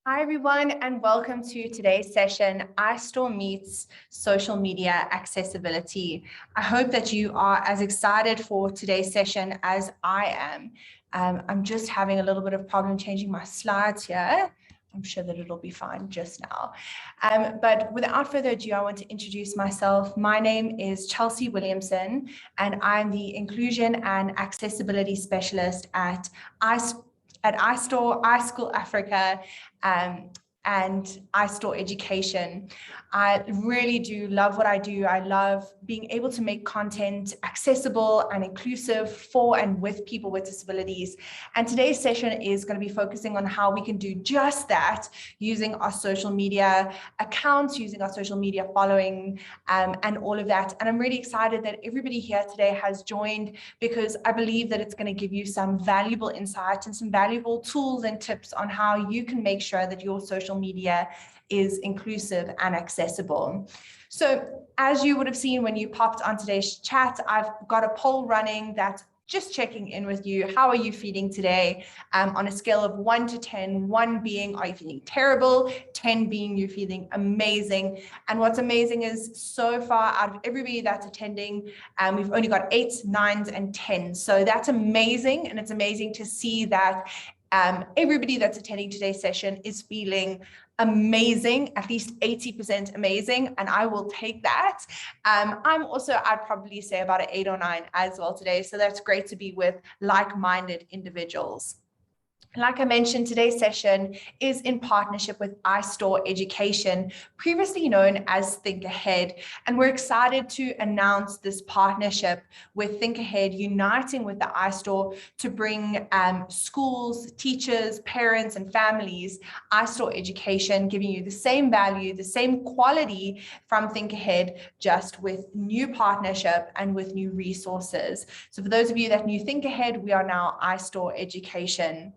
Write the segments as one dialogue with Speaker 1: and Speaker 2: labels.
Speaker 1: Hi, everyone, and welcome to today's session, iStore Meets Social Media Accessibility. I hope that you are as excited for today's session as I am. I'm just having a little bit of problem changing my slides here. I'm sure that it'll be fine just now. But without further ado, I want to introduce myself. My name is Chelsea Williamson, and I'm the Inclusion and Accessibility Specialist at iStore, iSchool Africa, and iStore Education. I really do love what I do. I love being able to make content accessible and inclusive for and with people with disabilities. And today's session is going to be focusing on how we can do just that using our social media accounts, using our social media following, and all of that. And I'm really excited that everybody here today has joined, because I believe that it's going to give you some valuable insight and some valuable tools and tips on how you can make sure that your social media is inclusive and accessible. So as you would have seen when you popped on today's chat, I've got a poll running that's just checking in with you. How are you feeling today? On a scale of 1 to 10, 1 being, are you feeling terrible? 10 being, you're feeling amazing. And what's amazing is so far out of everybody that's attending, we've only got 8s, 9s, and 10s. So that's amazing. And it's amazing to see that everybody that's attending today's session is feeling amazing, at least 80% amazing, and I will take that. I'm also, I'd probably say about an 8 or 9 as well today, so that's great to be with like-minded individuals. Like I mentioned, today's session is in partnership with iStore Education, previously known as Think Ahead, and we're excited to announce this partnership with Think Ahead, uniting with the iStore to bring schools, teachers, parents, and families iStore Education, giving you the same value, the same quality from Think Ahead, just with new partnership and with new resources. So for those of you that knew Think Ahead, we are now iStore Education.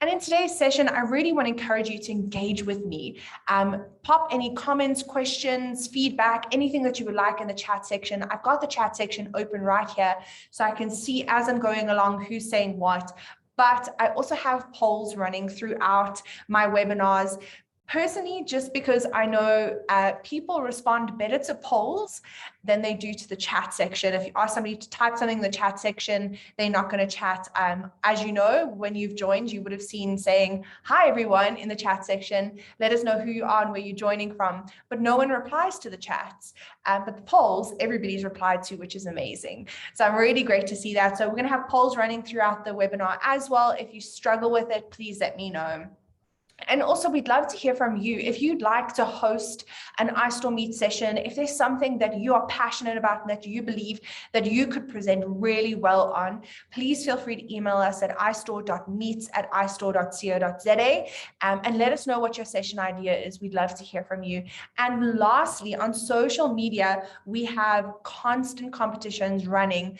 Speaker 1: And in today's session, I really want to encourage you to engage with me. Pop any comments, questions, feedback, anything that you would like in the chat section. I've got the chat section open right here, so I can see as I'm going along who's saying what. But I also have polls running throughout my webinars. Personally, just because I know people respond better to polls than they do to the chat section. If you ask somebody to type something in the chat section, they're not going to chat. As you know, when you've joined, you would have seen saying, hi, everyone, in the chat section. Let us know who you are and where you're joining from. But no one replies to the chats. But the polls, everybody's replied to, which is amazing. So I'm really great to see that. So we're going to have polls running throughout the webinar as well. If you struggle with it, please let me know. And also, we'd love to hear from you. If you'd like to host an iStore Meet session, if there's something that you are passionate about and that you believe that you could present really well on, please feel free to email us at istore.meets@istore.co.za and let us know what your session idea is. We'd love to hear from you. And lastly, on social media, we have constant competitions running.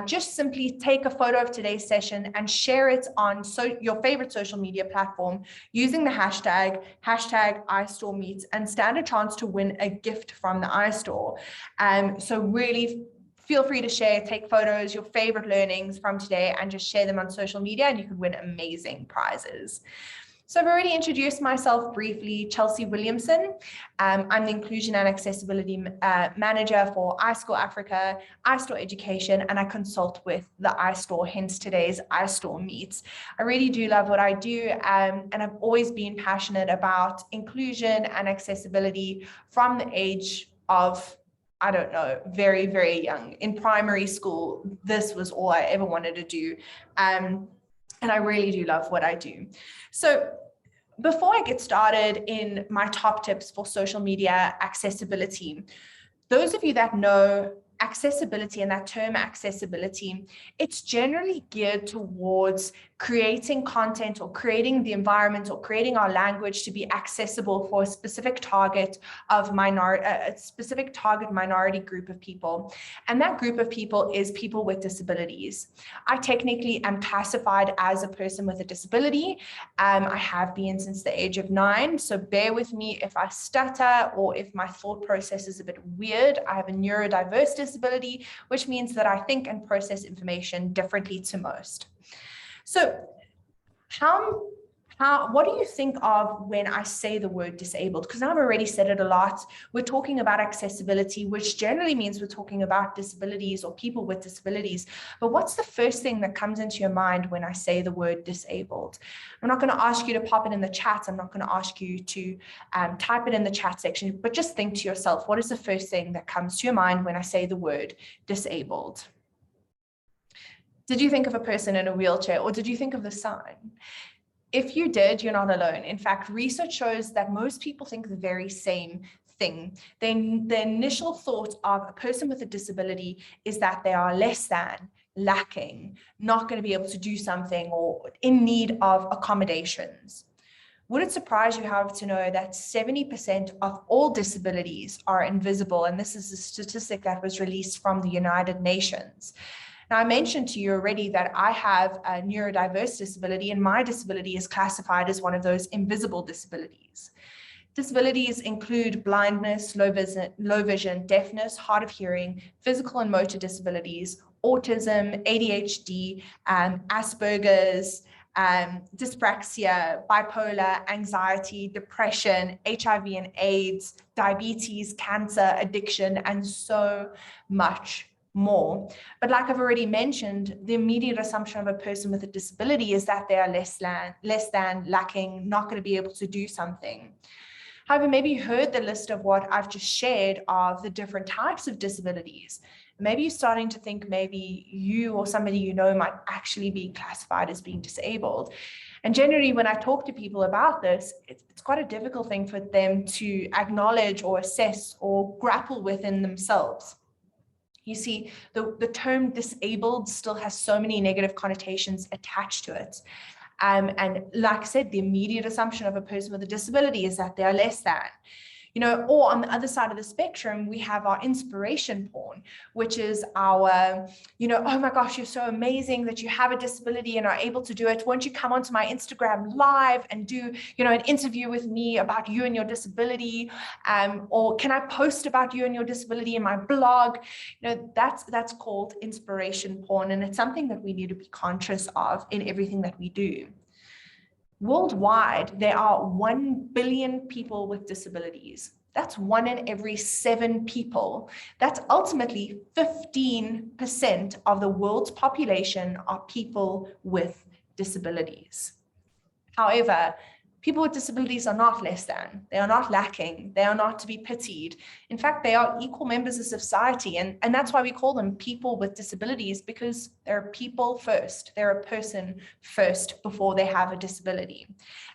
Speaker 1: Just simply take a photo of today's session and share it on your favorite social media platform using the hashtag iStore Meets, and stand a chance to win a gift from the iStore. So really feel free to share, take photos, your favorite learnings from today, and just share them on social media, and you could win amazing prizes. So I've already introduced myself briefly, Chelsea Williamson. I'm the Inclusion and Accessibility Manager for iSchool Africa, iStore Education, and I consult with the iStore, hence today's iStore Meets. I really do love what I do, and I've always been passionate about inclusion and accessibility from the age of, I don't know, very, very young. In primary school, this was all I ever wanted to do. And I really do love what I do. So before I get started in my top tips for social media accessibility, those of you that know accessibility and that term accessibility, it's generally geared towards creating content or creating the environment or creating our language to be accessible for a specific target of minority group of people. And that group of people is people with disabilities. I technically am classified as a person with a disability. I have been since the age of 9. So bear with me if I stutter or if my thought process is a bit weird. I have a neurodiverse disability, which means that I think and process information differently to most. So how What do you think of when I say the word disabled? Because I've already said it a lot. We're talking about accessibility, which generally means we're talking about disabilities or people with disabilities. But what's the first thing that comes into your mind when I say the word disabled? I'm not going to ask you to pop it in the chat. I'm not going to ask you to type it in the chat section, but just think to yourself, what is the first thing that comes to your mind when I say the word disabled? Did you think of a person in a wheelchair, or did you think of the sign? If you did, you're not alone. In fact, research shows that most people think the very same thing. The initial thought of a person with a disability is that they are less than, lacking, not going to be able to do something, or in need of accommodations. Would it surprise you, however, to know that 70% of all disabilities are invisible? And this is a statistic that was released from the United Nations. Now, I mentioned to you already that I have a neurodiverse disability, and my disability is classified as one of those invisible disabilities. Disabilities include blindness, low vision, deafness, hard of hearing, physical and motor disabilities, autism, ADHD, Asperger's, dyspraxia, bipolar, anxiety, depression, HIV and AIDS, diabetes, cancer, addiction, and so much more. But like I've already mentioned, the immediate assumption of a person with a disability is that they are less than, lacking, not going to be able to do something. However, maybe you heard the list of what I've just shared of the different types of disabilities. Maybe you're starting to think maybe you or somebody you know might actually be classified as being disabled. And generally, when I talk to people about this, it's quite a difficult thing for them to acknowledge or assess or grapple within themselves. You see, the term disabled still has so many negative connotations attached to it. And like I said, the immediate assumption of a person with a disability is that they are less than. Or on the other side of the spectrum, we have our inspiration porn, which is our, oh my gosh, you're so amazing that you have a disability and are able to do it. Won't you come onto my Instagram live and do, an interview with me about you and your disability? Or can I post about you and your disability in my blog? That's called inspiration porn. And it's something that we need to be conscious of in everything that we do. Worldwide, there are 1 billion people with disabilities. That's 1 in every 7 people. That's ultimately 15% of the world's population are people with disabilities. However, people with disabilities are not less than, they are not lacking, they are not to be pitied. In fact, they are equal members of society. And that's why we call them people with disabilities, because they're people first. They're a person first before they have a disability.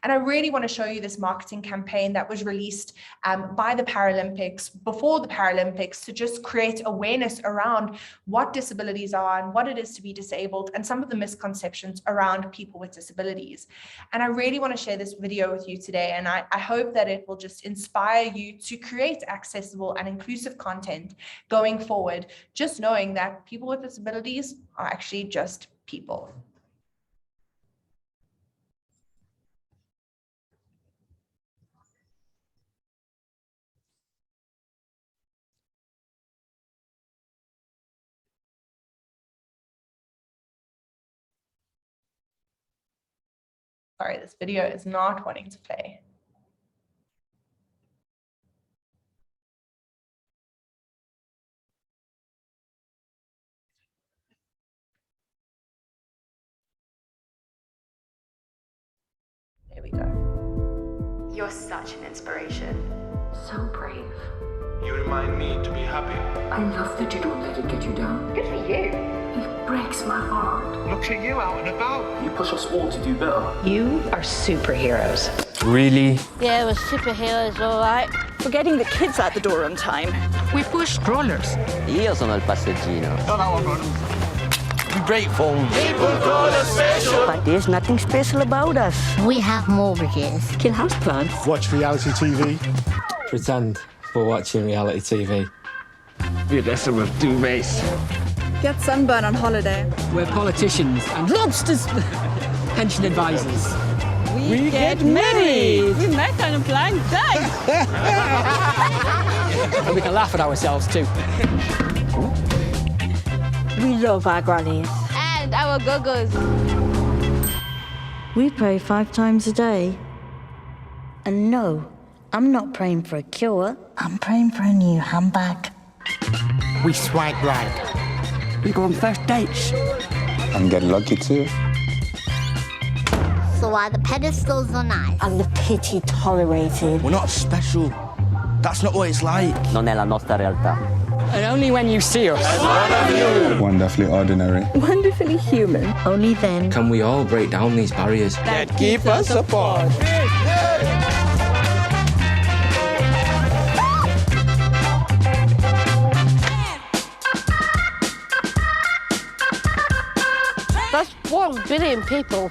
Speaker 1: And I really want to show you this marketing campaign that was released by the Paralympics, before the Paralympics, to just create awareness around what disabilities are and what it is to be disabled and some of the misconceptions around people with disabilities. And I really want to share this video with you today, and I hope that it will just inspire you to create accessible and inclusive content going forward, just knowing that people with disabilities are actually just people. Sorry, this video is not wanting to play. There we go.
Speaker 2: You're such an inspiration.
Speaker 3: So brave.
Speaker 4: You remind me to be happy.
Speaker 3: I love that you don't let it get you down.
Speaker 2: Good for you.
Speaker 3: It breaks my heart.
Speaker 4: Look at you out and about.
Speaker 5: You push us all to do better.
Speaker 6: You are superheroes.
Speaker 7: Really?
Speaker 8: Yeah, we're superheroes, all right.
Speaker 9: We're getting the kids out the door on time.
Speaker 6: We push strollers.
Speaker 7: Io sono il passeggino.
Speaker 5: We break phones.
Speaker 9: But there's nothing special about us.
Speaker 8: We have mortgages.
Speaker 9: Kill houseplants.
Speaker 10: Watch reality TV.
Speaker 7: Pretend we're watching reality TV.
Speaker 5: We're lessing with duvets.
Speaker 9: Get sunburn on holiday.
Speaker 6: We're politicians and lobsters. Pension advisors.
Speaker 9: We get married.
Speaker 8: We met on a blind date.
Speaker 6: And we can laugh at ourselves too.
Speaker 9: We love our grannies.
Speaker 8: And our go-go's.
Speaker 9: We pray 5 times a day. And no, I'm not praying for a cure. I'm praying for a new handbag.
Speaker 6: We swipe right.
Speaker 5: We go on first dates.
Speaker 10: I'm getting lucky too.
Speaker 8: So why the pedestals are nice?
Speaker 9: And the pity tolerated.
Speaker 5: We're not special. That's not what it's like.
Speaker 7: Non è la nostra realtà.
Speaker 6: And only when you see us.
Speaker 10: Wonderfully ordinary.
Speaker 9: Wonderfully human. Only then.
Speaker 7: Can we all break down these barriers?
Speaker 6: That keep us apart.
Speaker 8: That's 1 billion people.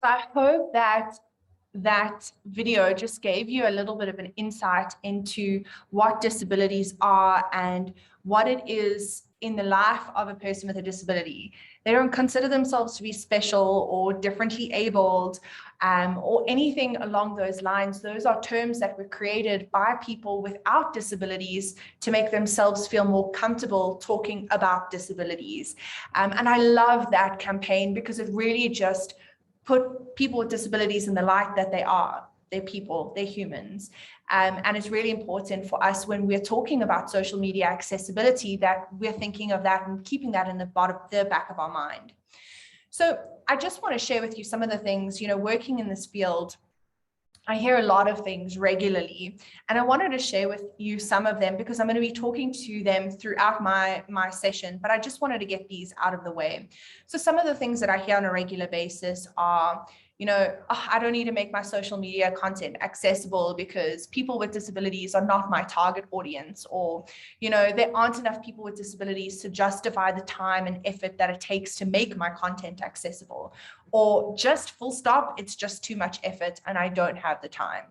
Speaker 1: I hope that that video just gave you a little bit of an insight into what disabilities are and what it is in the life of a person with a disability. They don't consider themselves to be special or differently abled or anything along those lines. Those are terms that were created by people without disabilities to make themselves feel more comfortable talking about disabilities. And I love that campaign because it really just put people with disabilities in the light that they are. They're people, they're humans. And it's really important for us when we're talking about social media accessibility that we're thinking of that and keeping that in the back of our mind. So I just want to share with you some of the things, working in this field, I hear a lot of things regularly, and I wanted to share with you some of them because I'm going to be talking to them throughout my session, but I just wanted to get these out of the way. So some of the things that I hear on a regular basis are, I don't need to make my social media content accessible because people with disabilities are not my target audience, or, there aren't enough people with disabilities to justify the time and effort that it takes to make my content accessible, or just full stop, it's just too much effort and I don't have the time.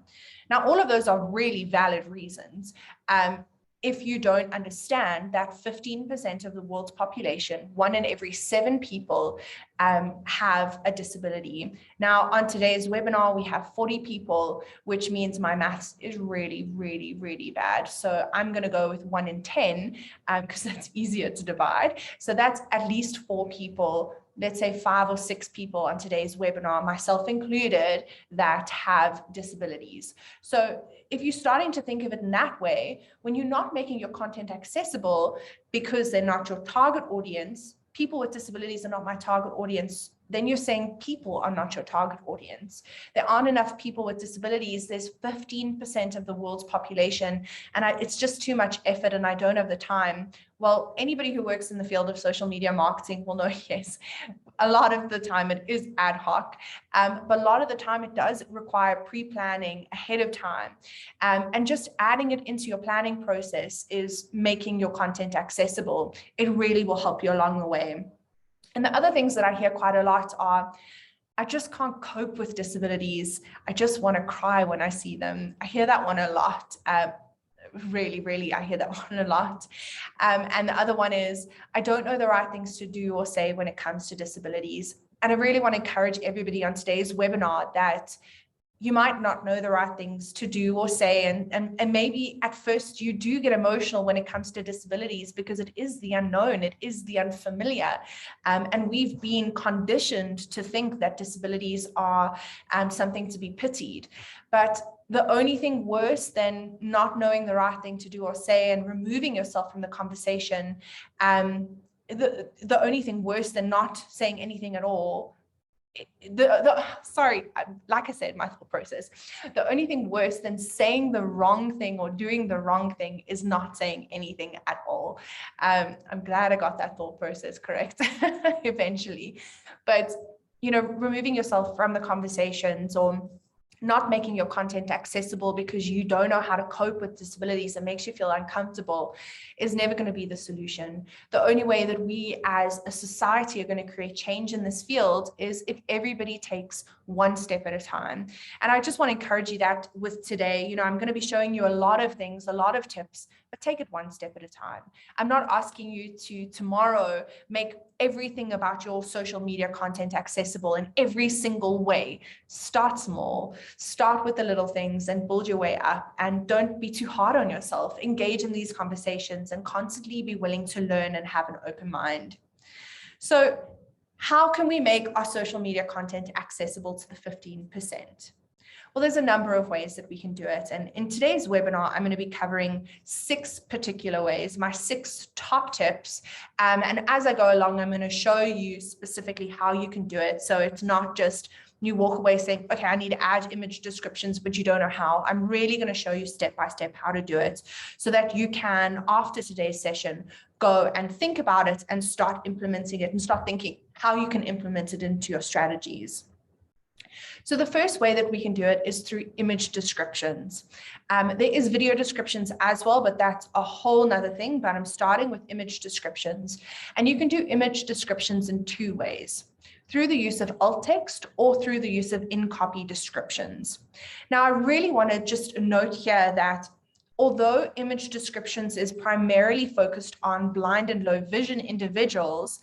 Speaker 1: Now, all of those are really valid reasons. If you don't understand that 15% of the world's population, 1 in every 7 people, have a disability. Now, on today's webinar, we have 40 people, which means my maths is really, really, really bad. So I'm going to go with 1 in 10 because that's easier to divide. So that's at least 4 people, let's say 5 or 6 people on today's webinar, myself included, that have disabilities. So if you're starting to think of it in that way, when you're not making your content accessible because they're not your target audience, people with disabilities are not my target audience, then you're saying people are not your target audience. There aren't enough people with disabilities. There's 15% of the world's population, and it's just too much effort and I don't have the time. Well, anybody who works in the field of social media marketing will know, yes, a lot of the time it is ad hoc, but a lot of the time it does require pre-planning ahead of time. And just adding it into your planning process is making your content accessible. It really will help you along the way. And the other things that I hear quite a lot are, I just can't cope with disabilities. I just want to cry when I see them. I hear that one a lot. Really, I hear that one a lot. And the other one is, I don't know the right things to do or say when it comes to disabilities. And I really want to encourage everybody on today's webinar that you might not know the right things to do or say, and maybe at first you do get emotional when it comes to disabilities because it is the unknown, it is the unfamiliar, and we've been conditioned to think that disabilities are something to be pitied. But the only thing worse than not knowing the right thing to do or say and removing yourself from the conversation, the only thing worse than not saying anything at all, sorry, like I said, my thought process, the only thing worse than saying the wrong thing or doing the wrong thing is not saying anything at all. I'm glad I got that thought process correct eventually. But, removing yourself from the conversations or not making your content accessible because you don't know how to cope with disabilities and makes you feel uncomfortable is never going to be the solution. The only way that we as a society are going to create change in this field is if everybody takes one step at a time. And I just want to encourage you that with today, I'm going to be showing you a lot of things, a lot of tips, but take it one step at a time. I'm not asking you to tomorrow make everything about your social media content accessible in every single way. Start small. start with the little things and build your way up, and don't be too hard on yourself. Engage in these conversations and constantly be willing to learn and have an open mind. So how can we make our social media content accessible to the 15%? Well, there's a number of ways that we can do it. And in today's webinar, I'm going to be covering 6 particular ways, my 6 top tips. And as I go along, I'm going to show you specifically how you can do it. So it's not just you walk away saying, okay, I need to add image descriptions, but you don't know how. I'm really going to show you step by step how to do it so that you can, after today's session, go and think about it and start implementing it and start thinking how you can implement it into your strategies. So the first way that we can do it is through image descriptions. There is video descriptions as well, but that's a whole nother thing. But I'm starting with image descriptions. And you can do image descriptions in 2 ways, through the use of alt text or through the use of in-copy descriptions. Now, I really want to just note here that although image descriptions is primarily focused on blind and low vision individuals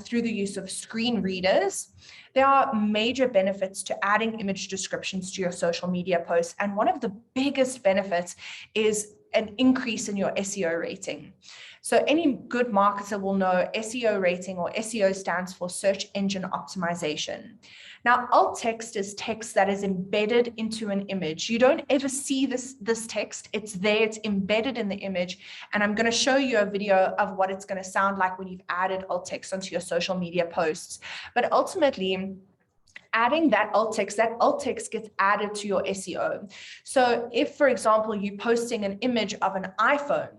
Speaker 1: through the use of screen readers, there are major benefits to adding image descriptions to your social media posts. And one of the biggest benefits is an increase in your SEO rating. So any good marketer will know SEO rating, or SEO stands for search engine optimization. Now, alt text is text that is embedded into an image. You don't ever see this text. It's there, it's embedded in the image. And I'm going to show you a video of what it's going to sound like when you've added alt text onto your social media posts. But ultimately, adding that alt text gets added to your SEO. So if, for example, you're posting an image of an iPhone,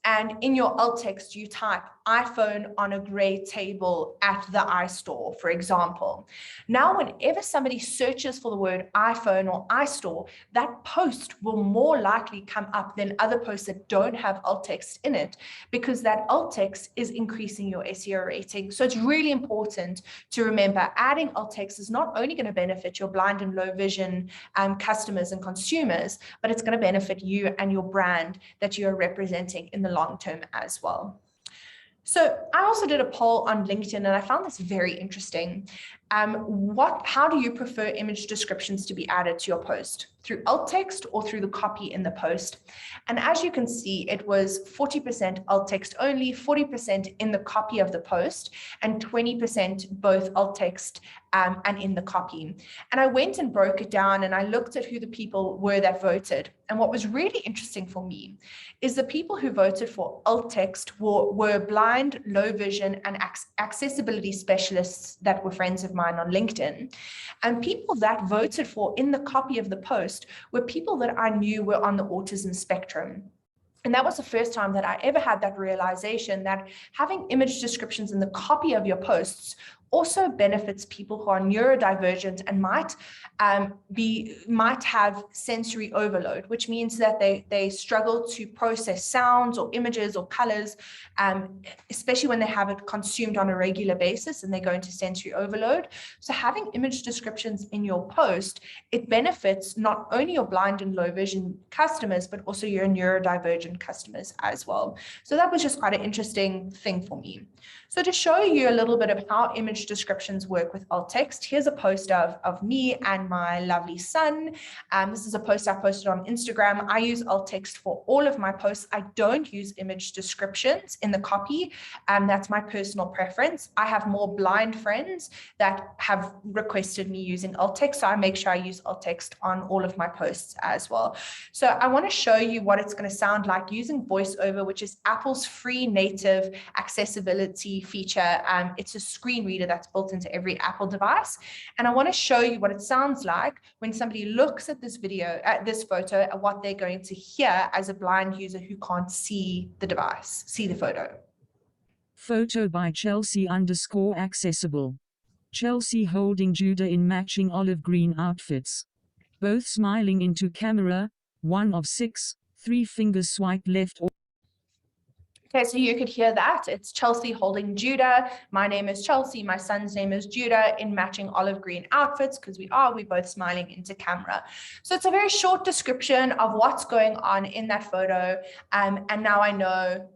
Speaker 1: and in your alt text, you type iPhone on a gray table at the iStore, for example. Now, whenever somebody searches for the word iPhone or iStore, that post will more likely come up than other posts that don't have alt text in it, because that alt text is increasing your SEO rating. So it's really important to remember adding alt text is not only going to benefit your blind and low vision customers and consumers, but it's going to benefit you and your brand that you are representing in the long term as well. So I also did a poll on LinkedIn, and I found this very interesting. How do you prefer image descriptions to be added to your post? Through alt text or through the copy in the post? And as you can see, it was 40% alt text only, 40% in the copy of the post, and 20% both alt text and in the copy. And I went and broke it down, and I looked at who the people were that voted. And what was really interesting for me is the people who voted for alt text were blind, low vision, and accessibility specialists that were friends of mine on LinkedIn. And people that voted for in the copy of the post were people that I knew were on the autism spectrum. And that was the first time that I ever had that realization that having image descriptions in the copy of your posts also benefits people who are neurodivergent and might have sensory overload, which means that they struggle to process sounds or images or colors, especially when they have it consumed on a regular basis and they go into sensory overload. So having image descriptions in your post, it benefits not only your blind and low vision customers, but also your neurodivergent customers as well. So that was just quite an interesting thing for me. So to show you a little bit of how image descriptions work with alt text, here's a post of me and my lovely son. This is a post I posted on Instagram. I use alt text for all of my posts. I don't use image descriptions in the copy. That's my personal preference. I have more blind friends that have requested me using alt text, so I make sure I use alt text on all of my posts as well. So I want to show you what it's going to sound like using VoiceOver, which is Apple's free native accessibility feature. It's a screen reader that's built into every Apple device. And I want to show you what it sounds like when somebody looks at this video, at this photo, and what they're going to hear as a blind user who can't see the device, see the photo.
Speaker 11: Photo by Chelsea_accessible. Chelsea holding Judah in matching olive green outfits. Both smiling into camera, 1 of 6, 3 fingers swipe left.
Speaker 1: Okay, so you could hear that. It's Chelsea holding Judah. My name is Chelsea. My son's name is Judah in matching olive green outfits because we're both smiling into camera. So it's a very short description of what's going on in that photo. And now I know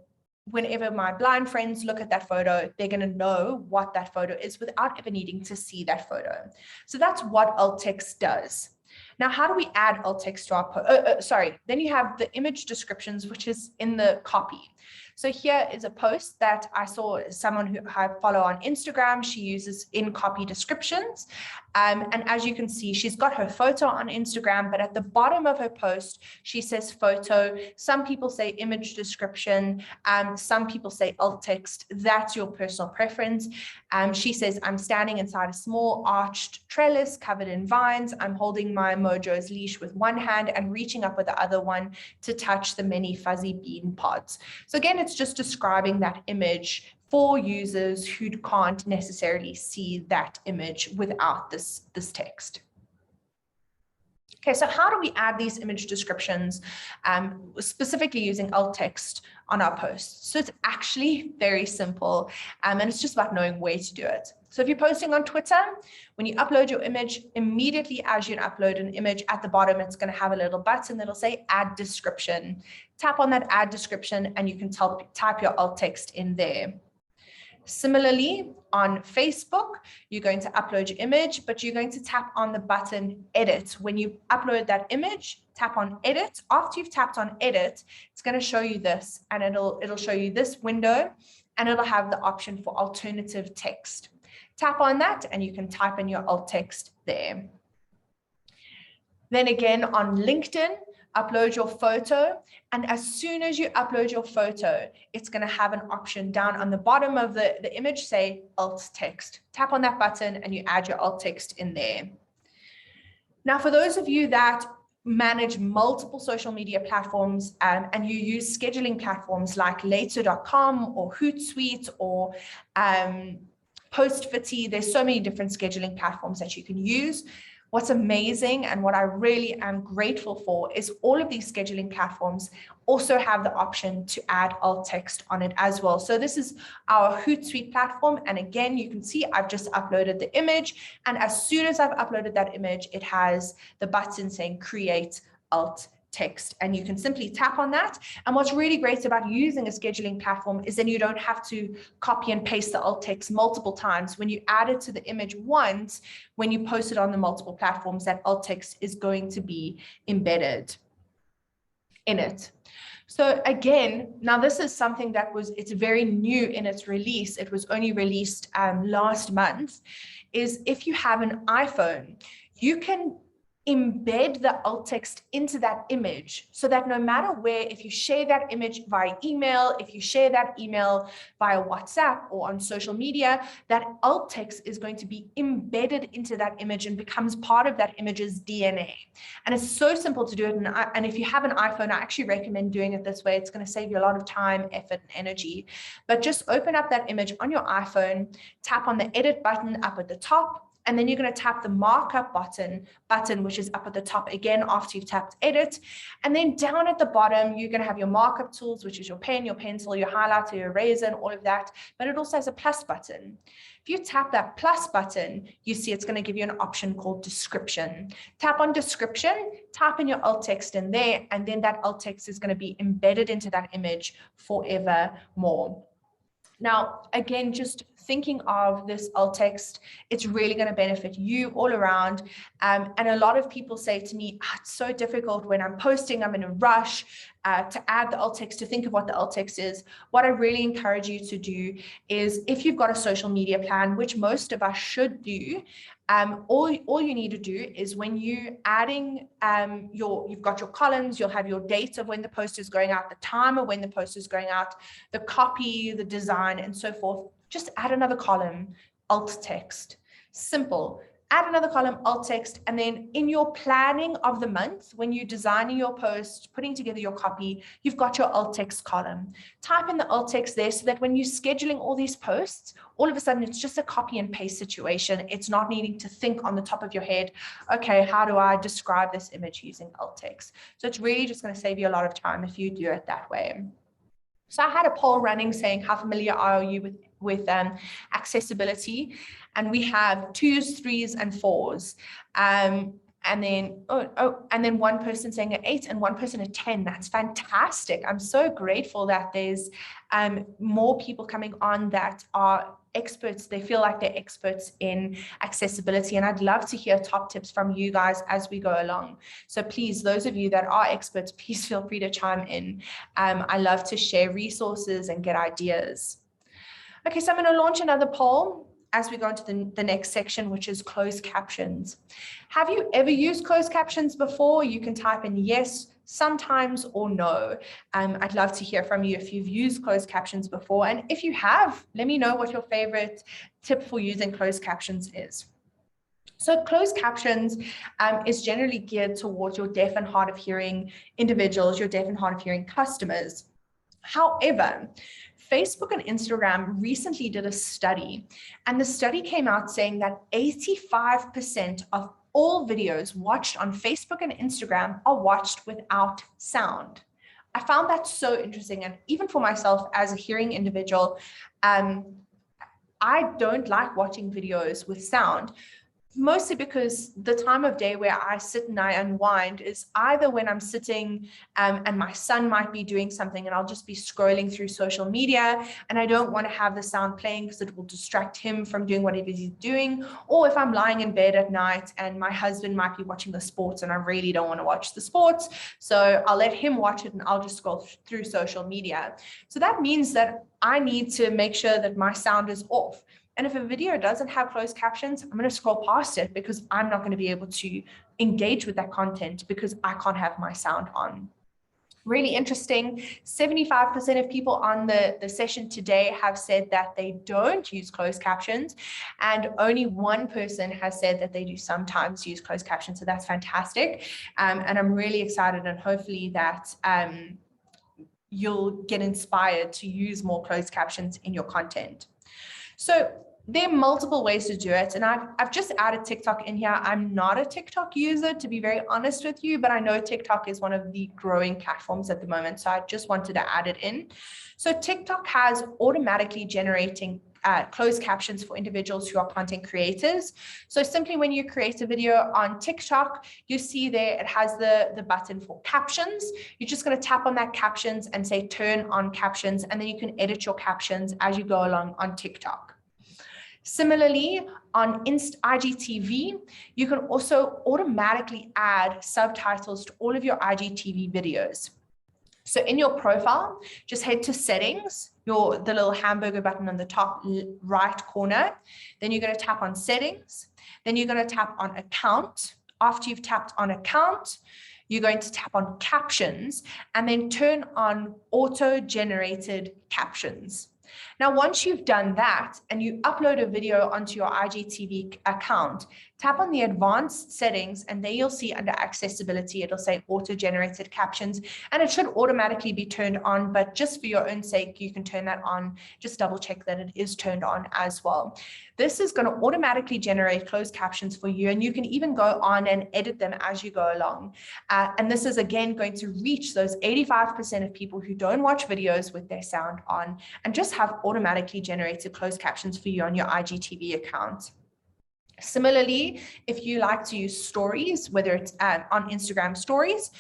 Speaker 1: whenever my blind friends look at that photo, they're going to know what that photo is without ever needing to see that photo. So that's what alt text does. Now, how do we add alt text to our then you have the image descriptions, which is in the copy. So here is a post that I saw someone who I follow on Instagram. She uses in copy descriptions. And as you can see, she's got her photo on Instagram, but at the bottom of her post, she says photo. Some people say image description. Some people say alt text. That's your personal preference. She says, I'm standing inside a small arched trellis covered in vines. I'm holding my Mojo's leash with one hand and reaching up with the other one to touch the many fuzzy bean pods. So again, it's just describing that image for users who can't necessarily see that image without this text. Okay, so how do we add these image descriptions, specifically using alt text on our posts? So it's actually very simple, and it's just about knowing where to do it. So if you're posting on Twitter, when you upload your image, immediately as you upload an image, at the bottom, it's going to have a little button that'll say add description. Tap on that add description and you can type your alt text in there. Similarly, on Facebook, you're going to upload your image, but you're going to tap on the button edit. When you upload that image, tap on edit. After you've tapped on edit, it's going to show you this, and it'll show you this window, and it'll have the option for alternative text. Tap on that and you can type in your alt text there. Then again on LinkedIn, upload your photo, and as soon as you upload your photo, it's going to have an option down on the bottom of the image, say alt text. Tap on that button and you add your alt text in there. Now, for those of you that manage multiple social media platforms and you use scheduling platforms like later.com or Hootsuite or Postfitty, there's so many different scheduling platforms that you can use. What's amazing and what I really am grateful for is all of these scheduling platforms also have the option to add alt text on it as well. So this is our Hootsuite platform. And again, you can see I've just uploaded the image. And as soon as I've uploaded that image, it has the button saying create alt text, and you can simply tap on that. And what's really great about using a scheduling platform is then you don't have to copy and paste the alt text multiple times. When you add it to the image once, when you post it on the multiple platforms, that alt text is going to be embedded in it. So again, now this is something that it's very new in its release. It was only released last month, is if you have an iPhone, you can embed the alt text into that image so that no matter where, if you share that image via email, if you share that email via WhatsApp or on social media, that alt text is going to be embedded into that image and becomes part of that image's DNA. And it's so simple to do it. And if you have an iPhone, I actually recommend doing it this way. It's going to save you a lot of time, effort, and energy. But just open up that image on your iPhone, tap on the edit button up at the top, and then you're going to tap the markup button, which is up at the top again after you've tapped edit. And then down at the bottom, you're going to have your markup tools, which is your pen, your pencil, your highlighter, your eraser, and all of that. But it also has a plus button. If you tap that plus button, you see it's going to give you an option called description. Tap on description, type in your alt text in there, and then that alt text is going to be embedded into that image forevermore. Now, again, just thinking of this alt text, it's really going to benefit you all around. And a lot of people say to me, it's so difficult when I'm posting, I'm in a rush to add the alt text, to think of what the alt text is. What I really encourage you to do is, if you've got a social media plan, which most of us should do, all you need to do is when you adding you've got your columns, you'll have your date of when the post is going out, the time of when the post is going out, the copy, the design, and so forth. Just add another column, alt text. Simple. Add another column, alt text, and then in your planning of the month, when you're designing your post, putting together your copy, you've got your alt text column. Type in the alt text there so that when you're scheduling all these posts, all of a sudden it's just a copy and paste situation. It's not needing to think on the top of your head, okay, how do I describe this image using alt text? So it's really just going to save you a lot of time if you do it that way. So I had a poll running saying, how familiar are you with accessibility? And we have 2s, 3s, and 4s. And then, and then one person saying an 8 and one person a 10. That's fantastic. I'm so grateful that there's more people coming on that are experts. They feel like they're experts in accessibility. And I'd love to hear top tips from you guys as we go along. So please, those of you that are experts, please feel free to chime in. I love to share resources and get ideas. Okay, so I'm going to launch another poll as we go into the next section, which is closed captions. Have you ever used closed captions before? You can type in yes, sometimes, or no. I'd love to hear from you if you've used closed captions before. And if you have, let me know what your favorite tip for using closed captions is. So closed captions is generally geared towards your deaf and hard of hearing individuals, your deaf and hard of hearing customers. However, Facebook and Instagram recently did a study, and the study came out saying that 85% of all videos watched on Facebook and Instagram are watched without sound. I found that so interesting. And even for myself as a hearing individual, I don't like watching videos with sound. Mostly because the time of day where I sit and I unwind is either when I'm sitting and my son might be doing something and I'll just be scrolling through social media and I don't want to have the sound playing because it will distract him from doing whatever he's doing. Or if I'm lying in bed at night and my husband might be watching the sports and I really don't want to watch the sports. So I'll let him watch it and I'll just scroll through social media. So that means that I need to make sure that my sound is off. And if a video doesn't have closed captions, I'm going to scroll past it because I'm not going to be able to engage with that content because I can't have my sound on. Really interesting. 75% of people on the session today have said that they don't use closed captions, and only one person has said that they do sometimes use closed captions. So that's fantastic. And I'm really excited, and hopefully that you'll get inspired to use more closed captions in your content. So there are multiple ways to do it. And I've just added TikTok in here. I'm not a TikTok user, to be very honest with you, but I know TikTok is one of the growing platforms at the moment. So I just wanted to add it in. So TikTok has automatically generating closed captions for individuals who are content creators. So simply when you create a video on TikTok, you see there it has the button for captions. You're just going to tap on that captions and say turn on captions, and then you can edit your captions as you go along on TikTok. Similarly, on IGTV, you can also automatically add subtitles to all of your IGTV videos. So in your profile, just head to settings, the little hamburger button on the top right corner. Then you're going to tap on settings. Then you're going to tap on account. After you've tapped on account, you're going to tap on captions and then turn on auto-generated captions. Now, once you've done that and you upload a video onto your IGTV account, tap on the advanced settings and there you'll see under accessibility, it'll say auto-generated captions, and it should automatically be turned on, but just for your own sake, you can turn that on. Just double check that it is turned on as well. This is going to automatically generate closed captions for you, and you can even go on and edit them as you go along. And this is again going to reach those 85% of people who don't watch videos with their sound on and just have automatically generated closed captions for you on your IGTV account. Similarly, if you like to use stories, whether it's on Instagram stories,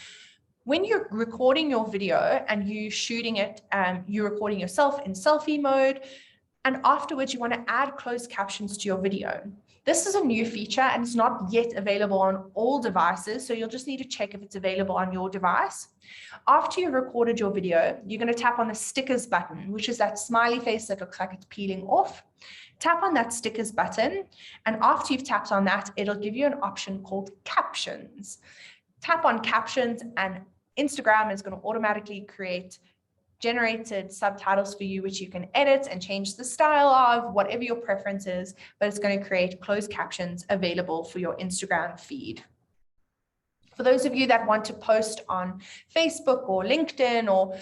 Speaker 1: when you're recording your video and you're shooting it, you're recording yourself in selfie mode, and afterwards you want to add closed captions to your video. This is a new feature and it's not yet available on all devices, so you'll just need to check if it's available on your device. After you've recorded your video, you're going to tap on the stickers button, which is that smiley face that looks like it's peeling off. Tap on that stickers button, and after you've tapped on that, it'll give you an option called captions. Tap on captions and Instagram is going to automatically create generated subtitles for you, which you can edit and change the style of, whatever your preference is, but it's going to create closed captions available for your Instagram feed. For those of you that want to post on Facebook or LinkedIn or,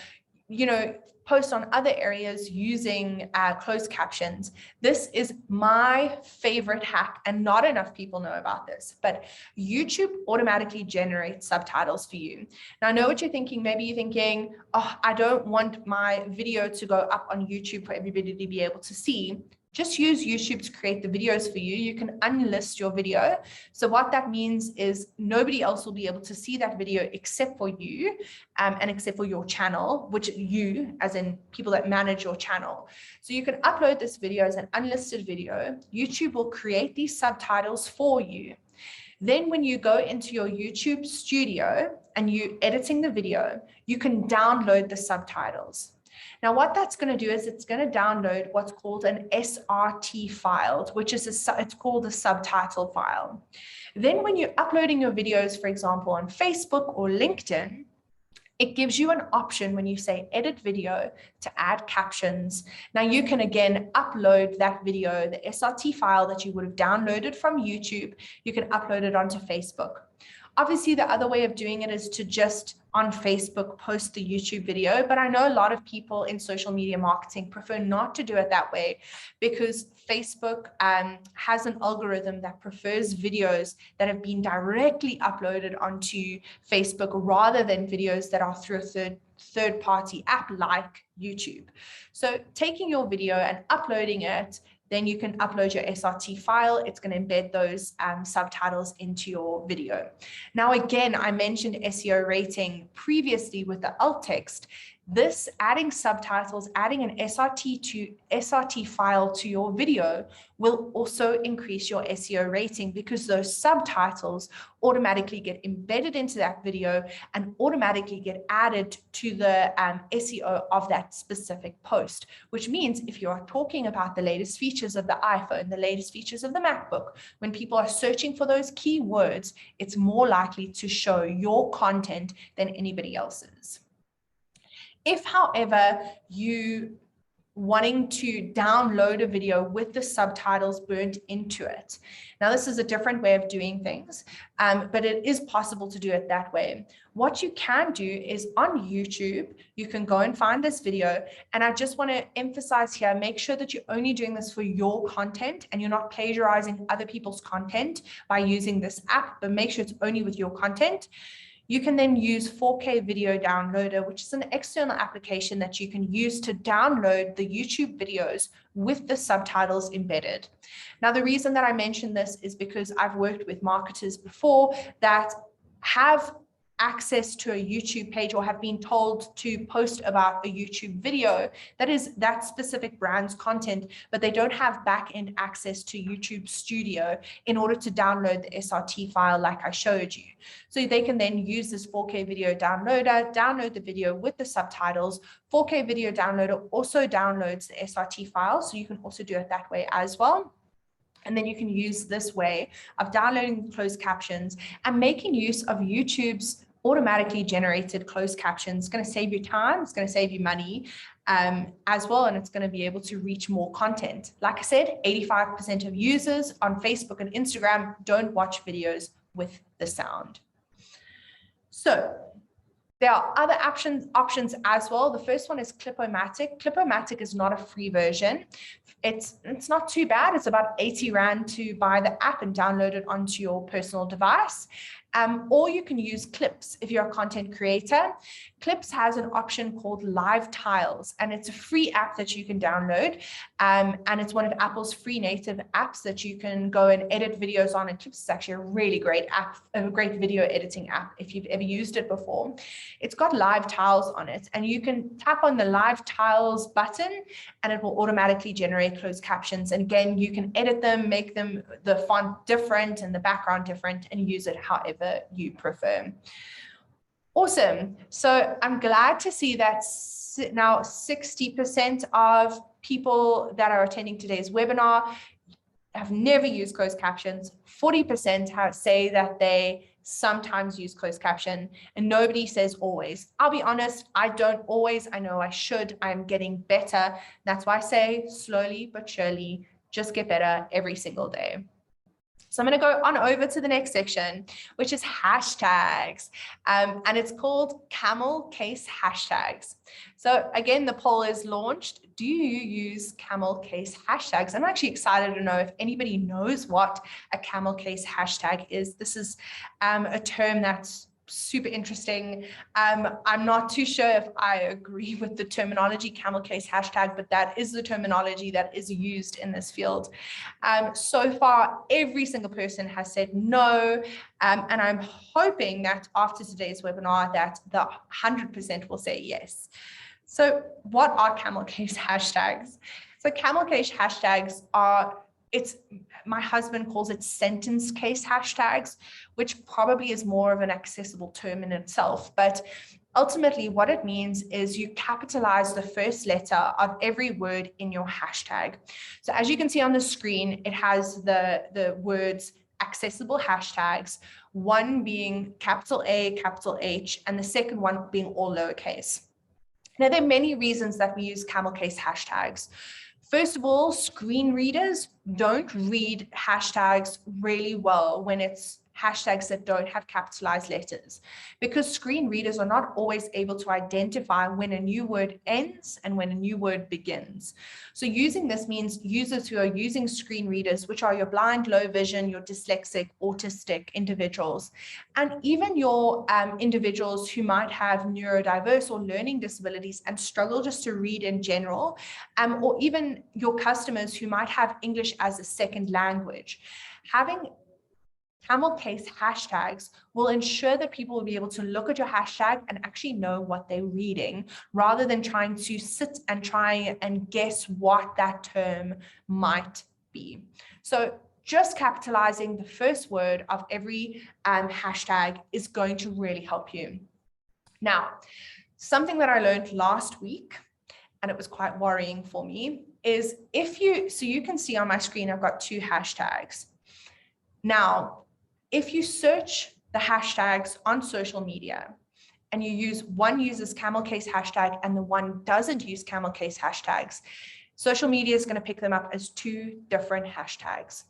Speaker 1: post on other areas using closed captions, this is my favorite hack, and not enough people know about this, but YouTube automatically generates subtitles for you. Now, I know what you're thinking. Maybe you're thinking, oh, I don't want my video to go up on YouTube for everybody to be able to see. just use YouTube to create the videos for you. You can unlist your video. So what that means is nobody else will be able to see that video except for you and except for your channel, which you, as in people that manage your channel. So you can upload this video as an unlisted video. YouTube will create these subtitles for you. Then when you go into your YouTube studio and you're editing the video, you can download the subtitles. Now, what that's going to do is it's going to download what's called an SRT file, which is it's called a subtitle file. Then when you're uploading your videos, for example, on Facebook or LinkedIn, it gives you an option when you say edit video to add captions. Now you can again upload that video, the SRT file that you would have downloaded from YouTube, you can upload it onto Facebook. Obviously, the other way of doing it is to just on Facebook post the YouTube video, but I know a lot of people in social media marketing prefer not to do it that way because Facebook has an algorithm that prefers videos that have been directly uploaded onto Facebook rather than videos that are through a third-party app like YouTube. So taking your video and uploading it, then you can upload your SRT file. It's going to embed those subtitles into your video. Now, again, I mentioned SEO rating previously with the alt text. This adding subtitles, adding an SRT file to your video will also increase your SEO rating because those subtitles automatically get embedded into that video and automatically get added to the SEO of that specific post, which means if you are talking about the latest features of the iPhone, the latest features of the MacBook, when people are searching for those keywords, it's more likely to show your content than anybody else's. If, however, you wanting to download a video with the subtitles burnt into it. Now, this is a different way of doing things, but it is possible to do it that way. What you can do is on YouTube, you can go and find this video. And I just want to emphasize here, make sure that you're only doing this for your content and you're not plagiarizing other people's content by using this app, but make sure it's only with your content. You can then use 4K Video Downloader, which is an external application that you can use to download the YouTube videos with the subtitles embedded. Now, the reason that I mention this is because I've worked with marketers before that have access to a YouTube page or have been told to post about a YouTube video that is that specific brand's content, but they don't have back-end access to YouTube Studio in order to download the SRT file like I showed you. So they can then use this 4K Video Downloader, download the video with the subtitles. 4K Video Downloader also downloads the SRT file, so you can also do it that way as well. And then you can use this way of downloading closed captions and making use of YouTube's automatically generated closed captions. It's going to save you time, it's going to save you money as well, and it's going to be able to reach more content. Like I said, 85% of users on Facebook and Instagram don't watch videos with the sound. So there are other options as well. The first one is Clip-O-Matic. Clip-O-Matic is not a free version. It's not too bad. It's about 80 Rand to buy the app and download it onto your personal device. Or you can use Clips if you're a content creator. Clips has an option called Live Tiles, and it's a free app that you can download. And it's one of Apple's free native apps that you can go and edit videos on. And Clips is actually a really great app, a great video editing app if you've ever used it before. It's got Live Tiles on it, and you can tap on the Live Tiles button and it will automatically generate closed captions. And again, you can edit them, make them the font different and the background different, and use it however you prefer. Awesome. So I'm glad to see that now 60% of people that are attending today's webinar have never used closed captions. 40% say that they sometimes use closed caption, and nobody says always. I'll be honest, I don't always. I know I should. I'm getting better. That's why I say slowly but surely, just get better every single day. So I'm going to go on over to the next section, which is hashtags, and it's called camel case hashtags. So again, the poll is launched. Do you use camel case hashtags? I'm actually excited to know if anybody knows what a camel case hashtag is. This is a term that's super interesting. I'm not too sure if I agree with the terminology camel case hashtag, but that is the terminology that is used in this field. So far, every single person has said no, and I'm hoping that after today's webinar that the 100% will say yes. So what are camel case hashtags? So camel case hashtags are, my husband calls it sentence case hashtags, which probably is more of an accessible term in itself. But ultimately what it means is you capitalize the first letter of every word in your hashtag. So as you can see on the screen, it has the words accessible hashtags, one being capital A, capital H, and the second one being all lowercase. Now, there are many reasons that we use camel case hashtags. First of all, screen readers don't read hashtags really well when it's hashtags that don't have capitalized letters, because screen readers are not always able to identify when a new word ends and when a new word begins. So using this means users who are using screen readers, which are your blind, low vision, your dyslexic, autistic individuals, and even your individuals who might have neurodiverse or learning disabilities and struggle just to read in general, or even your customers who might have English as a second language. Having camel case hashtags will ensure that people will be able to look at your hashtag and actually know what they're reading, rather than trying to sit and try and guess what that term might be. So just capitalizing the first word of every hashtag is going to really help you. Now, something that I learned last week, and it was quite worrying for me, is so you can see on my screen, I've got two hashtags. Now, if you search the hashtags on social media and you use one uses camel case hashtag and the one doesn't use camel case hashtags, social media is going to pick them up as two different hashtags.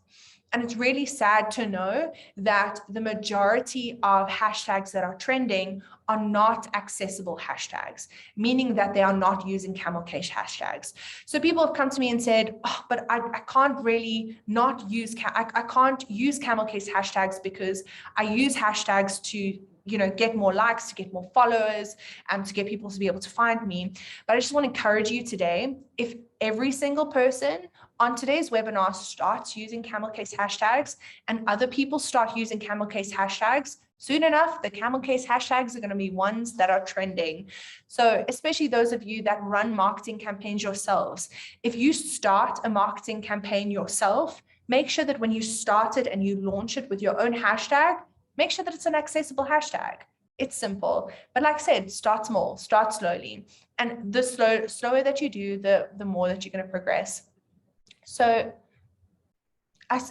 Speaker 1: And it's really sad to know that the majority of hashtags that are trending are not accessible hashtags, meaning that they are not using camel case hashtags. So people have come to me and said, oh, but I can't really not use, I can't use camel case hashtags because I use hashtags to get more likes, to get more followers, and to get people to be able to find me. But I just want to encourage you today, if every single person on today's webinar starts using camel case hashtags and other people start using camel case hashtags, soon enough, the camel case hashtags are going to be ones that are trending. So especially those of you that run marketing campaigns yourselves, if you start a marketing campaign yourself, make sure that when you start it and you launch it with your own hashtag, make sure that it's an accessible hashtag. It's simple, but like I said, start small, start slowly. And the slower that you do, the more that you're going to progress. So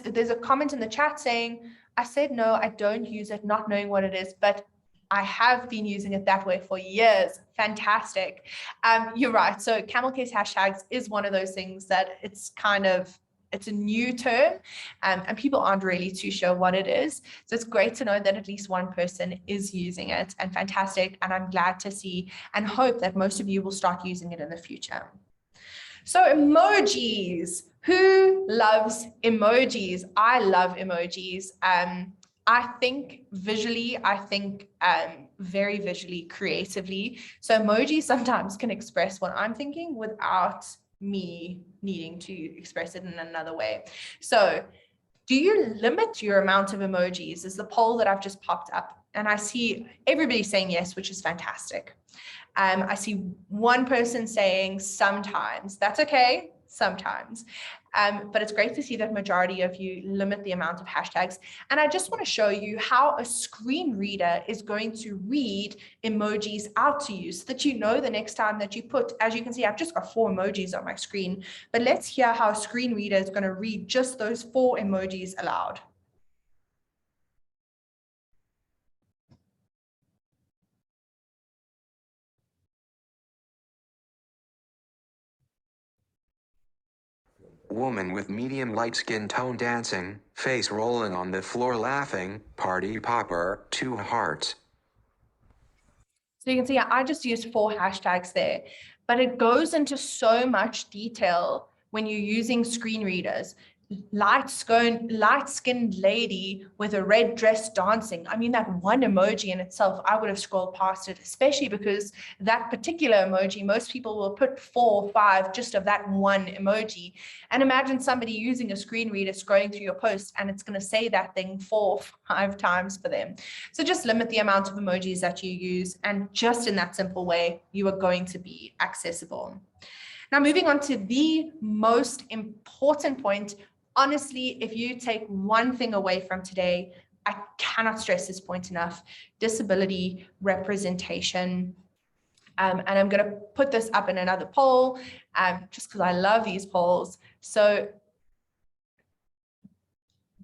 Speaker 1: there's a comment in the chat saying, I said, no, I don't use it, not knowing what it is, but I have been using it that way for years. Fantastic. You're right. So camel case hashtags is one of those things that it's a new term, and people aren't really too sure what it is. So it's great to know that at least one person is using it, and fantastic. And I'm glad to see and hope that most of you will start using it in the future. So emojis. Who loves emojis? I love emojis. I think visually, very visually, creatively. So emojis sometimes can express what I'm thinking without me needing to express it in another way. So do you limit your amount of emojis? Is the poll that I've just popped up, and I see everybody saying yes, which is fantastic. I see one person saying sometimes. That's okay, sometimes. But it's great to see that majority of you limit the amount of hashtags. And I just want to show you how a screen reader is going to read emojis out to you, so that you know the next time that you put, as you can see, I've just got 4 emojis on my screen, but let's hear how a screen reader is going to read just those 4 emojis aloud.
Speaker 12: Woman with medium light skin tone dancing, face rolling on the floor laughing, party popper, 2 hearts.
Speaker 1: So you can see I just used 4 hashtags there, but it goes into so much detail when you're using screen readers. light-skinned lady with a red dress dancing. I mean, that one emoji in itself, I would have scrolled past it, especially because that particular emoji, most people will put 4 or 5 just of that one emoji. And imagine somebody using a screen reader scrolling through your post, and it's going to say that thing 4 or 5 times for them. So just limit the amount of emojis that you use, and just in that simple way, you are going to be accessible. Now, moving on to the most important point. Honestly, if you take one thing away from today, I cannot stress this point enough: disability representation. And I'm going to put this up in another poll, just because I love these polls. So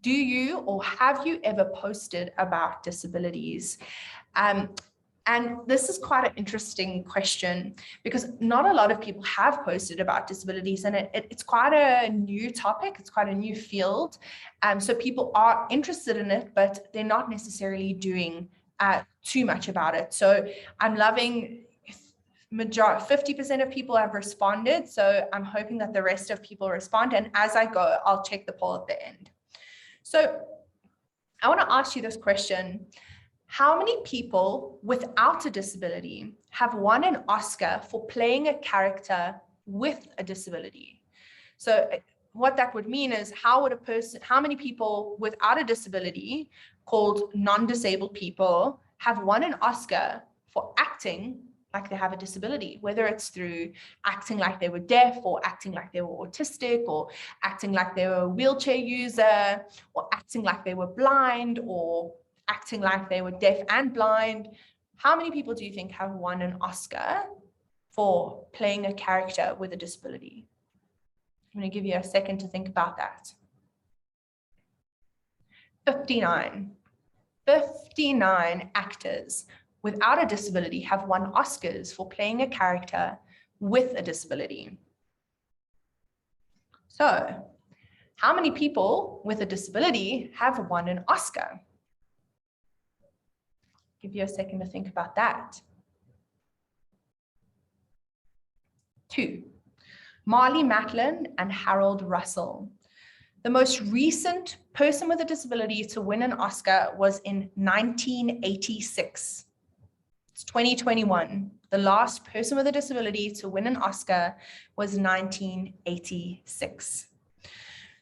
Speaker 1: do you or have you ever posted about disabilities? And this is quite an interesting question, because not a lot of people have posted about disabilities, and it's quite a new topic. It's quite a new field. So people are interested in it, but they're not necessarily doing too much about it. So I'm loving 50% of people have responded. So I'm hoping that the rest of people respond. And as I go, I'll check the poll at the end. So I want to ask you this question. How many people without a disability have won an Oscar for playing a character with a disability? So what that would mean is, how many people without a disability, called non-disabled people, have won an Oscar for acting like they have a disability, whether it's through acting like they were deaf, or acting like they were autistic, or acting like they were a wheelchair user, or acting like they were blind, or acting like they were deaf and blind. How many people do you think have won an Oscar for playing a character with a disability? I'm going to give you a second to think about that. 59. 59 actors without a disability have won Oscars for playing a character with a disability. So, how many people with a disability have won an Oscar? Give you a second to think about that. 2. Marlee Matlin and Harold Russell. The most recent person with a disability to win an Oscar was in 1986. It's 2021. The last person with a disability to win an Oscar was 1986.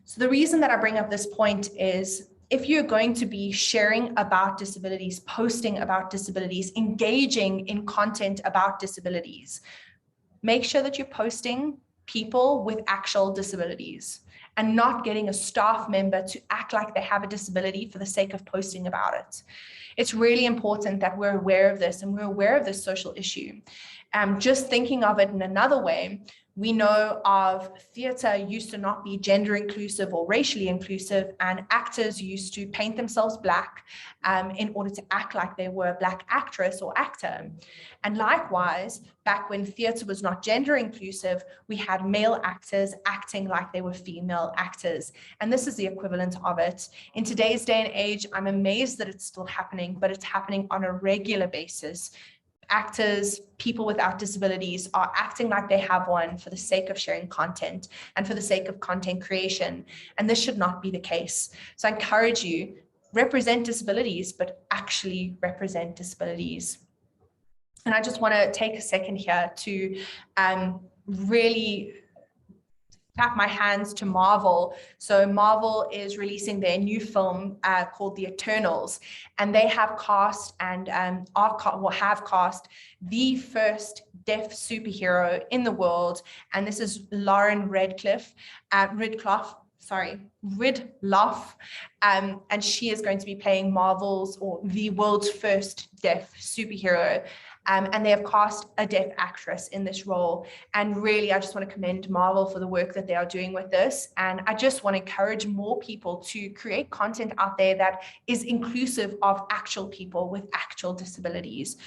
Speaker 1: So the reason that I bring up this point is, if you're going to be sharing about disabilities, posting about disabilities, engaging in content about disabilities, make sure that you're posting people with actual disabilities and not getting a staff member to act like they have a disability for the sake of posting about it. It's really important that we're aware of this, and we're aware of this social issue. Just thinking of it in another way, we know of theatre used to not be gender inclusive or racially inclusive, and actors used to paint themselves black in order to act like they were a black actress or actor. And likewise, back when theatre was not gender inclusive, we had male actors acting like they were female actors. And this is the equivalent of it. In today's day and age, I'm amazed that it's still happening, but it's happening on a regular basis. Actors, people without disabilities, are acting like they have one for the sake of sharing content and for the sake of content creation. And this should not be the case. So I encourage you, represent disabilities, but actually represent disabilities. And I just want to take a second here to really clap my hands to Marvel. So Marvel is releasing their new film called The Eternals, and they have cast and have cast the first deaf superhero in the world, and this is Lauren Ridloff, and she is going to be playing Marvel's, or the world's first deaf superhero. And they have cast a deaf actress in this role. And really, I just want to commend Marvel for the work that they are doing with this. And I just want to encourage more people to create content out there that is inclusive of actual people with actual disabilities.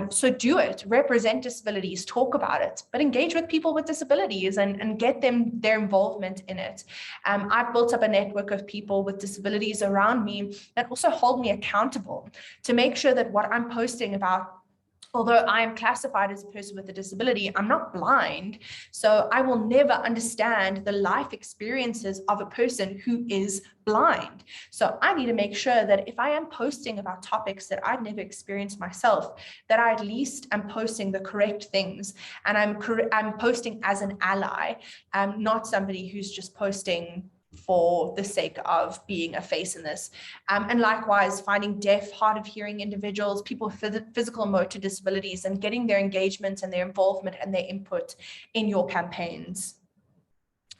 Speaker 1: So do it, represent disabilities, talk about it, but engage with people with disabilities and get them their involvement in it. I've built up a network of people with disabilities around me that also hold me accountable to make sure that what I'm posting about although I am classified as a person with a disability, I'm not blind. So I will never understand the life experiences of a person who is blind. So I need to make sure that if I am posting about topics that I've never experienced myself, that I at least am posting the correct things, and I'm posting as an ally, not somebody who's just posting for the sake of being a face in this. And likewise, finding deaf, hard of hearing individuals, people with physical and motor disabilities, and getting their engagement and their involvement and their input in your campaigns.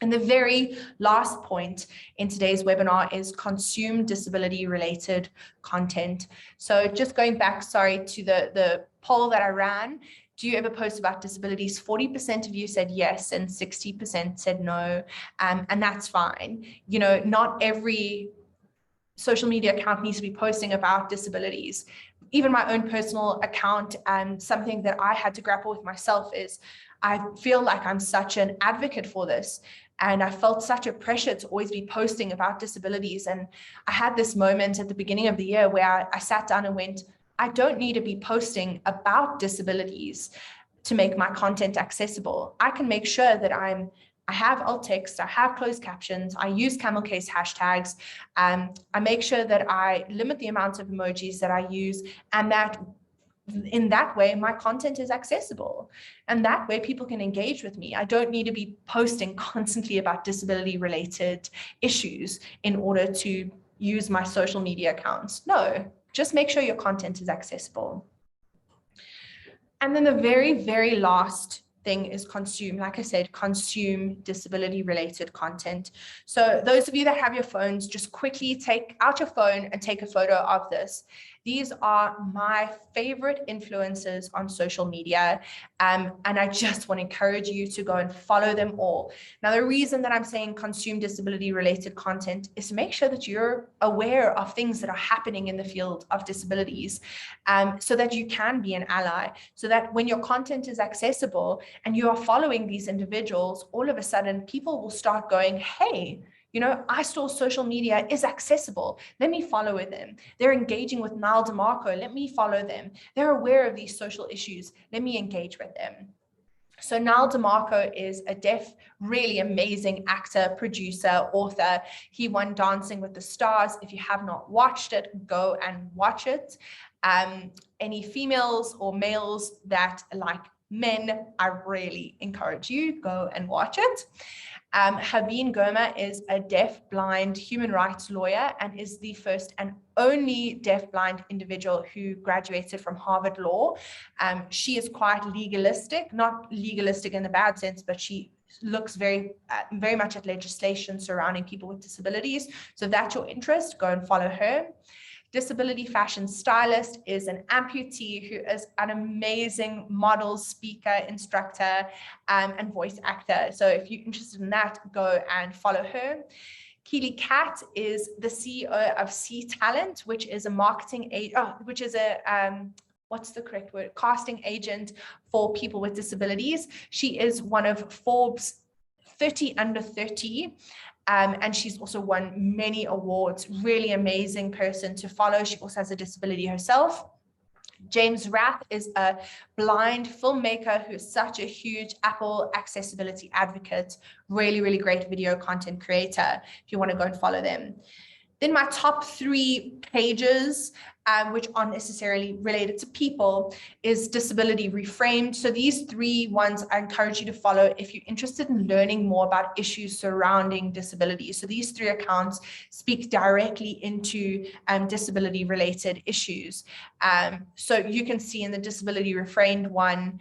Speaker 1: And the very last point in today's webinar is consume disability related content. So just going back, sorry, to the poll that I ran, do you ever post about disabilities? 40% of you said yes, and 60% said no, and that's fine. You know, not every social media account needs to be posting about disabilities. Even my own personal account, something that I had to grapple with myself is I feel like I'm such an advocate for this, and I felt such a pressure to always be posting about disabilities. And I had this moment at the beginning of the year where I sat down and went, I don't need to be posting about disabilities to make my content accessible. I can make sure that I have alt text, I have closed captions, I use camel case hashtags, I make sure that I limit the amount of emojis that I use, and that in that way, my content is accessible. And that way people can engage with me. I don't need to be posting constantly about disability related issues in order to use my social media accounts. No. Just make sure your content is accessible. And then the very, very last thing is consume. Like I said, consume disability related content. So those of you that have your phones, just quickly take out your phone and take a photo of this. These are my favorite influencers on social media. And I just want to encourage you to go and follow them all. Now, the reason that I'm saying consume disability related content is to make sure that you're aware of things that are happening in the field of disabilities, so that you can be an ally, so that when your content is accessible and you are following these individuals, all of a sudden people will start going, hey, you know, iStore social media is accessible. Let me follow them. They're engaging with Niall DeMarco. Let me follow them. They're aware of these social issues. Let me engage with them. So Niall DeMarco is a deaf, really amazing actor, producer, author. He won Dancing with the Stars. If you have not watched it, go and watch it. Any females or males that like men, I really encourage you, go and watch it. Habeen Goma is a deaf-blind human rights lawyer and is the first and only deaf-blind individual who graduated from Harvard Law. She is quite legalistic, not legalistic in the bad sense, but she looks very much at legislation surrounding people with disabilities. So if that's your interest, go and follow her. Disability fashion stylist is an amputee who is an amazing model, speaker, instructor, and voice actor. So if you're interested in that, go and follow her. Keely Cat is the CEO of C Talent, which is a what's the correct word? Casting agent for people with disabilities. She is one of Forbes 30 under 30. And she's also won many awards. Really amazing person to follow. She also has a disability herself. James Rath is a blind filmmaker who is such a huge Apple accessibility advocate. Really, really great video content creator, if you want to go and follow them. Then my top 3 pages, which aren't necessarily related to people, is Disability Reframed. So these 3 ones I encourage you to follow if you're interested in learning more about issues surrounding disability. So these 3 accounts speak directly into disability related issues. So you can see in the Disability Reframed one,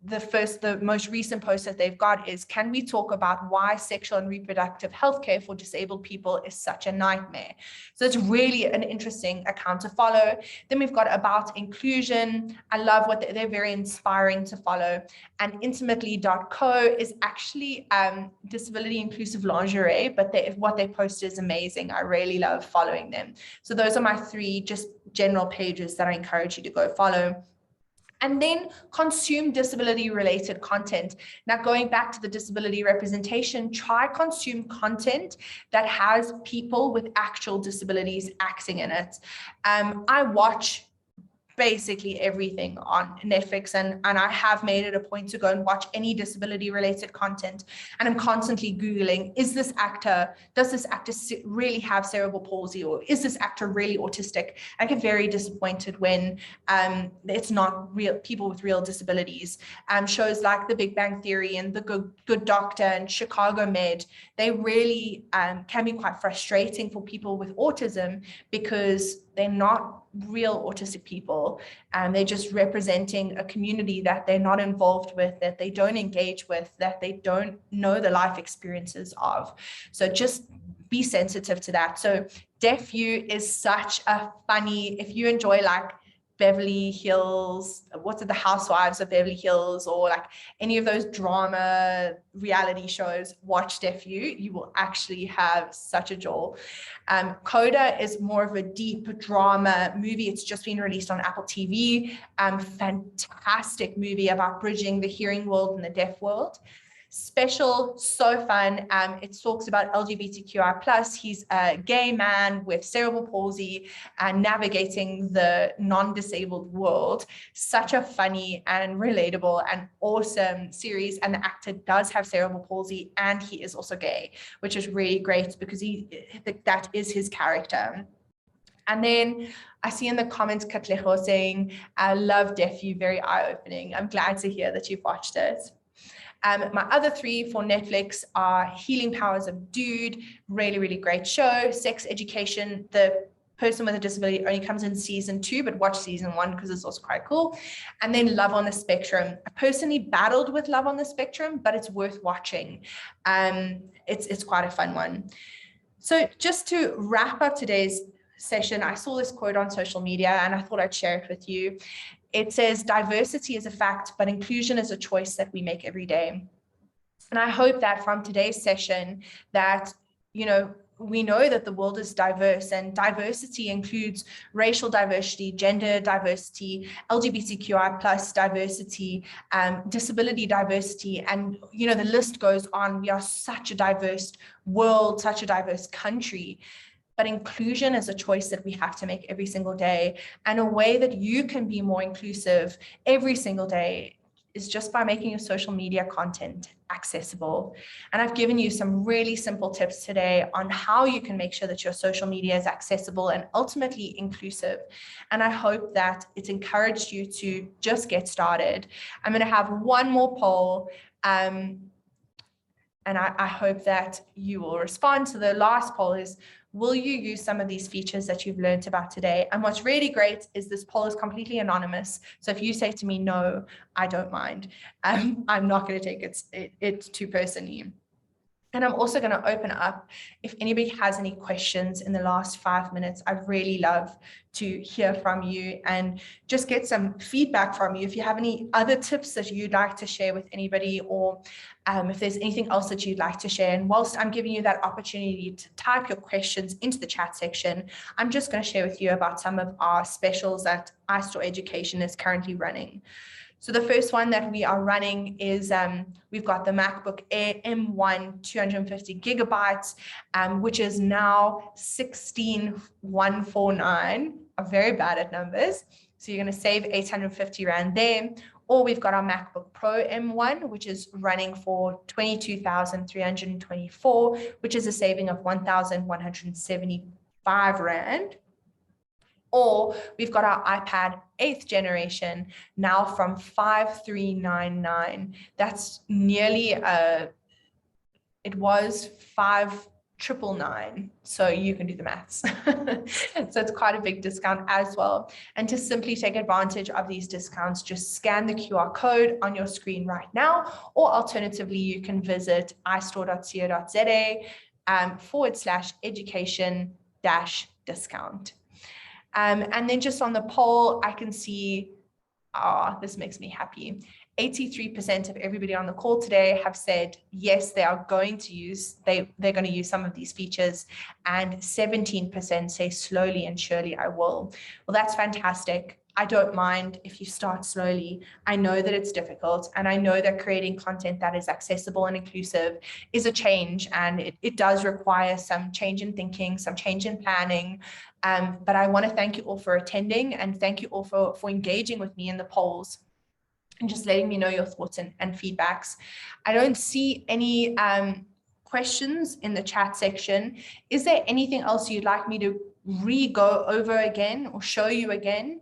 Speaker 1: the most recent post that they've got is, can we talk about why sexual and reproductive healthcare for disabled people is such a nightmare? So it's really an interesting account to follow. Then we've got About Inclusion. I love what they're very inspiring to follow. And Intimately.co is actually disability inclusive lingerie, but what they post is amazing. I really love following them. So those are my 3 just general pages that I encourage you to go follow. And then consume disability related content. Now, going back to the disability representation, try consume content that has people with actual disabilities acting in it. I watch basically everything on Netflix, and I have made it a point to go and watch any disability related content, and I'm constantly Googling, does this actor really have cerebral palsy, or is this actor really autistic? I get very disappointed when it's not real people with real disabilities. Shows like The Big Bang Theory and The Good Doctor and Chicago Med, they really can be quite frustrating for people with autism, because they're not real autistic people, and they're just representing a community that they're not involved with, that they don't engage with, that they don't know the life experiences of. So just be sensitive to that. So Deaf You is such a funny, if you enjoy like Beverly Hills, the Housewives of Beverly Hills, or like any of those drama reality shows, watch Deaf You will actually have such a joy. Coda is more of a deep drama movie. It's just been released on Apple TV. Fantastic movie about bridging the hearing world and the deaf world. Special, so fun. It talks about LGBTQI+. He's a gay man with cerebral palsy and navigating the non-disabled world. Such a funny and relatable and awesome series. And the actor does have cerebral palsy, and he is also gay, which is really great because that is his character. And then I see in the comments Katlejo saying, I love Deaf You, very eye-opening. I'm glad to hear that you've watched it. My other three for Netflix are Healing Powers of Dude, really, really great show. Sex Education, the person with a disability only comes in season 2, but watch season 1 because it's also quite cool. And then Love on the Spectrum. I personally battled with Love on the Spectrum, but it's worth watching. It's quite a fun one. So just to wrap up today's session, I saw this quote on social media and I thought I'd share it with you. It says, diversity is a fact, but inclusion is a choice that we make every day. And I hope that from today's session that, we know that the world is diverse, and diversity includes racial diversity, gender diversity, LGBTQI+ diversity, disability diversity, and the list goes on. We are such a diverse world, such a diverse country. But inclusion is a choice that we have to make every single day. And a way that you can be more inclusive every single day is just by making your social media content accessible. And I've given you some really simple tips today on how you can make sure that your social media is accessible and ultimately inclusive. And I hope that it's encouraged you to just get started. I'm going to have one more poll. And I hope that you will respond. So the last poll is, will you use some of these features that you've learned about today? And what's really great is this poll is completely anonymous. So if you say to me, no, I don't mind, I'm not going to take it too personally. And I'm also going to open up if anybody has any questions in the last 5 minutes. I'd really love to hear from you and just get some feedback from you. If you have any other tips that you'd like to share with anybody, or if there's anything else that you'd like to share. And whilst I'm giving you that opportunity to type your questions into the chat section, I'm just going to share with you about some of our specials that iStore Education is currently running. So the first one that we are running is we've got the MacBook Air M1 250 gigabytes, which is now 16,149. I'm very bad at numbers. So you're going to save 850 Rand there. Or we've got our MacBook Pro M1, which is running for 22,324, which is a saving of 1,175 Rand. Or we've got our iPad 8th generation now from 5,399. That's nearly it was 5,999. So you can do the maths. So it's quite a big discount as well. And to simply take advantage of these discounts, just scan the QR code on your screen right now, or alternatively, you can visit istore.co.za/education-discount. And then just on the poll, I can see, this makes me happy. 83% of everybody on the call today have said, yes, they are going to use, they're going to use some of these features. And 17% say slowly and surely I will. Well, that's fantastic. I don't mind if you start slowly. I know that it's difficult, and I know that creating content that is accessible and inclusive is a change, and it does require some change in thinking, some change in planning. But I want to thank you all for attending, and thank you all for engaging with me in the polls and just letting me know your thoughts and feedbacks. I don't see any questions in the chat section. Is there anything else you'd like me to go over again or show you again?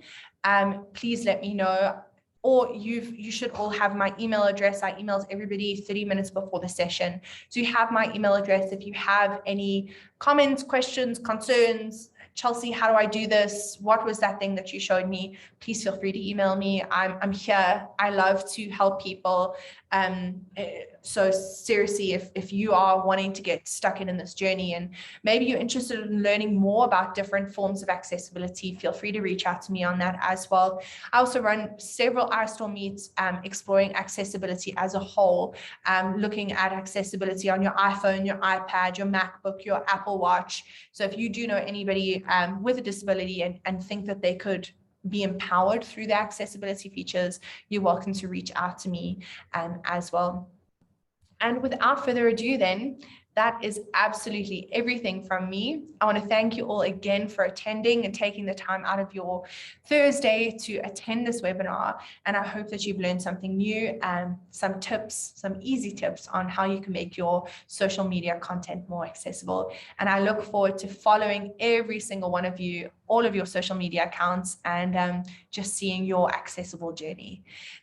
Speaker 1: Please let me know. Or you should all have my email address. I emailed everybody 30 minutes before the session. So you have my email address. If you have any comments, questions, concerns, Chelsea, how do I do this? What was that thing that you showed me? Please feel free to email me. I'm here. I love to help people. So seriously, if you are wanting to get stuck in this journey and maybe you're interested in learning more about different forms of accessibility, feel free to reach out to me on that as well. I also run several iStore meets exploring accessibility as a whole, looking at accessibility on your iPhone, your iPad, your MacBook, your Apple Watch. So if you do know anybody with a disability and think that they could be empowered through the accessibility features, you're welcome to reach out to me as well. And without further ado then, that is absolutely everything from me. I want to thank you all again for attending and taking the time out of your Thursday to attend this webinar. And I hope that you've learned something new and some tips, some easy tips on how you can make your social media content more accessible. And I look forward to following every single one of you, all of your social media accounts, and just seeing your accessible journey.